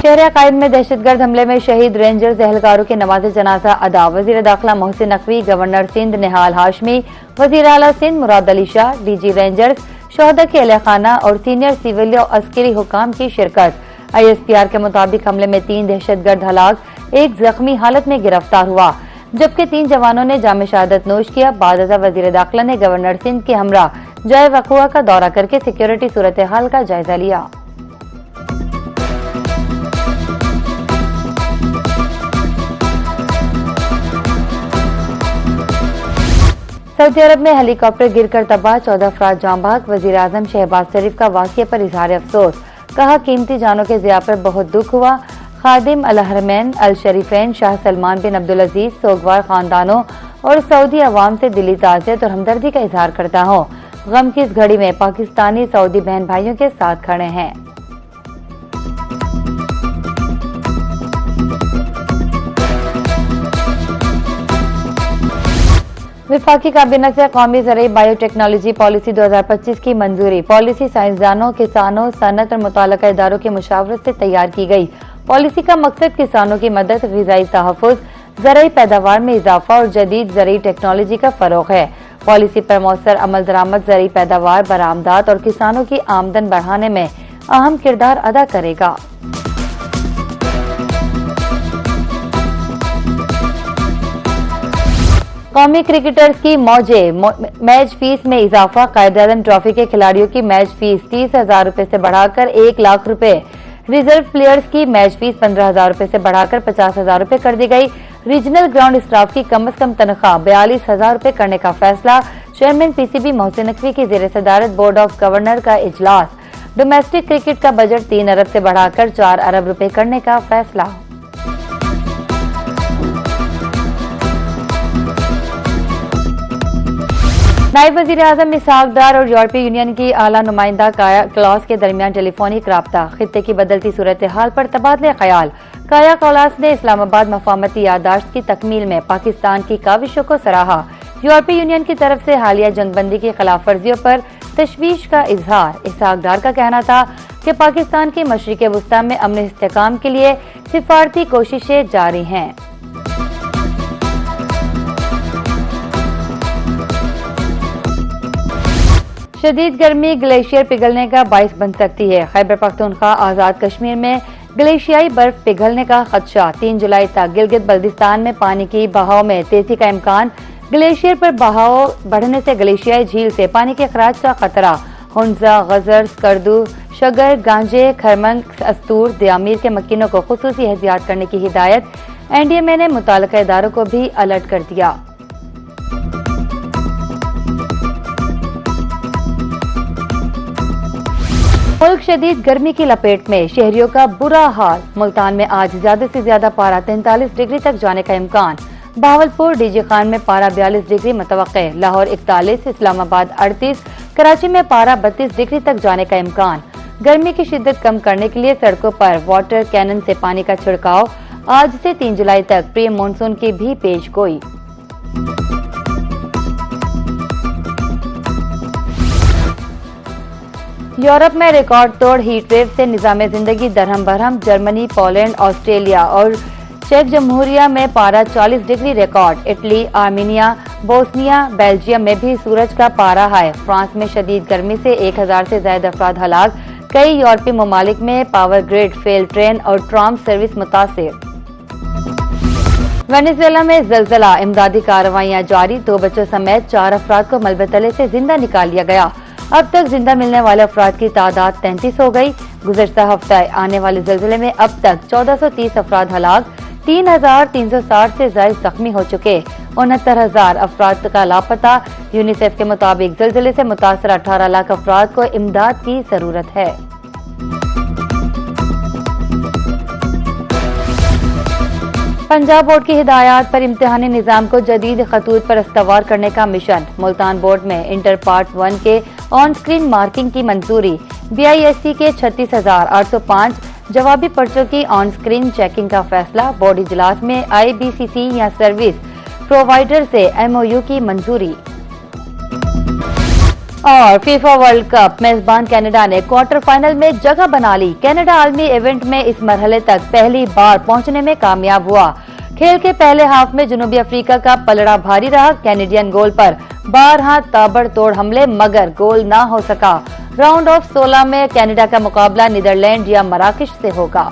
शहर अकायद में दहशतगर्द हमले में शहीद रेंजर्स एहलकारों की नमाज जनाजा अदा। वजीर दाखिला मोहसिन नकवी, गवर्नर सिंध निहाल हाशमी, वजीर आला सिंध मुराद अली शाह, डीजी रेंजर्स, शहदा के अहले खाना और सीनियर सिविल और अस्करी हुकाम की शिरकत। ISPR के मुताबिक हमले में 3 दहशतगर्द हलाक, 1 जख्मी हालत में गिरफ्तार हुआ, जबकि 3 जवानों ने जामे शहादत नोश किया। बाद वजीर दाखिला ने गवर्नर सिंध के हमरा जाए वक़ुआ का दौरा करके सिक्योरिटी सूरत हाल का जायजा लिया। सऊदी अरब में हेलीकॉप्टर गिरकर तबाह, 14 अफराद जाँ बहक। वजीर आजम शहबाज शरीफ का वाक़ये पर इजहार अफसोस, कहा कीमती जानों के ज़िया पर बहुत दुख हुआ। खादिम अल हरमैन अल शरीफैन शाह सलमान बिन अब्दुल अजीज सोगवार खानदानों और सऊदी अवाम से दिली ताज़ियत और हमदर्दी का इजहार करता हूँ। गम की इस घड़ी में पाकिस्तानी सऊदी बहन भाइयों के साथ खड़े हैं। विफाकी काबीना से कौमी ज़राई बायोटेक्नोलॉजी पॉलिसी 2025 की मंजूरी। पॉलिसी साइंसदानों, किसानों, सनत और मुताल्लिका इदारों की मुशावरत से तैयार की गई। पॉलिसी का मकसद किसानों की मदद, ग़िज़ाई तहफ़्फ़ुज़, ज़राई पैदावार में इजाफा और जदीद ज़राई टेक्नोलॉजी का फ़रोग़ है। पॉलिसी पर मौसर अमल दरामद ज़राई पैदावार, बरामदात और किसानों की आमदन बढ़ाने में अहम किरदार अदा करेगा। कौमी क्रिकेटर्स की मौजें, मैच फीस में इजाफा। कायद-ए-आज़म ट्रॉफी के खिलाड़ियों की मैच फीस 30,000 रुपए से बढ़ाकर 1 लाख रुपए। रिजर्व प्लेयर्स की मैच फीस 15,000 रुपए से बढ़ाकर 50,000 रुपए कर दी गई। रीजनल ग्राउंड स्टाफ की कम से कम तनख्वाह 42,000 रुपए करने का फैसला। चेयरमैन PCB मोहसिन नकवी की ज़ेर सदारत बोर्ड ऑफ गवर्नर का इजलास। डोमेस्टिक क्रिकेट का बजट 3 अरब से बढ़ाकर 4 अरब रुपए करने का फैसला। नायब वज़ीर आज़म इसहाक डार और यूरोपीय यूनियन की आला नुमाइंदा काया क्लास के दरमियान टेलीफोनिक राब्ता। खित्ते की बदलती सूरत हाल पर तबादले ख्याल। काया क्लास ने इस्लामाबाद मफाहमती यादाश्त की तकमील में पाकिस्तान की काविशों को सराहा। यूरोपीय यूनियन की तरफ से हालिया जंगबंदी की खिलाफ वर्जियों पर तशवीश का इजहार। इसहाक डार का कहना था कि पाकिस्तान की मशरिक़ वुस्ता में अमन इस्तेहकाम के लिए सिफारती कोशिशें जारी हैं। शदीद गर्मी ग्लेशियर पिघलने का बाइस बन सकती है। खैबर पख्तूनख्वा आजाद कश्मीर में ग्लेशियाई बर्फ पिघलने का खदशा। 3 जुलाई तक गिलगित बल्दिस्तान में पानी की बहाव में तेजी का इम्कान। ग्लेशियर पर बहाव बढ़ने से ग्लेशियाई झील से पानी के खराज का खतरा। हुंजा, गजर, स्कर्दू, शगर, गांजे, खरमंग, अस्तूर, दयामीर के मकीनों को खुसूसी एहतियात करने की हिदायत। NDMA ने मुताल्लिका इदारों को भी अलर्ट कर दिया। मुल्क शदीद गर्मी की लपेट में, शहरियों का बुरा हाल। मुल्तान में आज ज्यादा से ज्यादा पारा 43 डिग्री तक जाने का इम्कान। बहावलपुर, डीजी खान में पारा 42 डिग्री मुतवक्के। लाहौर 41, इस्लामाबाद 38, कराची में पारा 32 डिग्री तक जाने का इम्कान। गर्मी की शिद्दत कम करने के लिए सड़कों पर वाटर कैनन से पानी का छिड़काव। आज से 3 जुलाई तक प्री मानसून की भी पेशगोई। यूरोप में रिकॉर्ड तोड़ हीट वेव से निजाम जिंदगी दरहम बरहम। जर्मनी, पोलैंड, ऑस्ट्रेलिया और चेक जमहूरिया में पारा 40 degree record. Italy, Armenia, Bosnia, Belgium में भी सूरज का पारा हाई। फ्रांस में शदीद गर्मी से 1000 से ज्यादा अफराद हलाक। कई यूरोपीय ममालिक में पावर ग्रिड फेल, ट्रेन और ट्राम सर्विस मुतासिर। वेनेजुएला में जलजला, इमदादी कार्रवाइयां जारी। 2 बच्चों समेत 4 अफराद को मलबे तले से जिंदा निकाल लिया गया। अब तक जिंदा मिलने वाले अफराद की तादाद 33 हो गई। गुज़श्ता हफ्ता आने वाले जल्जले में अब तक 1430 अफराद हलाक, 3360 से ज्यादा जख्मी हो चुके, 69,000 अफराद का लापता। यूनिसेफ के मुताबिक जल्जले से मुतासर 18 लाख अफराद को इमदाद की जरूरत है। पंजाब बोर्ड की हिदायत पर इम्तिहानी निज़ाम को जदीद खतूत पर इस्तवार करने का मिशन। मुल्तान बोर्ड में इंटर पार्ट 1 के ऑन स्क्रीन मार्किंग की मंजूरी। BISC के 36,805 जवाबी पर्चों की ऑन स्क्रीन चेकिंग का फैसला। बोर्ड इजलास में IBCC या सर्विस प्रोवाइडर से MOU की मंजूरी। और फीफा वर्ल्ड कप मेजबान कनाडा ने क्वार्टर फाइनल में जगह बना ली। कनाडा आलमी इवेंट में इस मरहले तक पहली बार पहुंचने में कामयाब हुआ। खेल के पहले हाफ में जनूबी अफ्रीका का पलड़ा भारी रहा। कैनेडियन गोल पर 12 ताबड़तोड़ हमले मगर गोल ना हो सका। राउंड ऑफ 16 में कनाडा का मुकाबला नीदरलैंड या मराकश से होगा।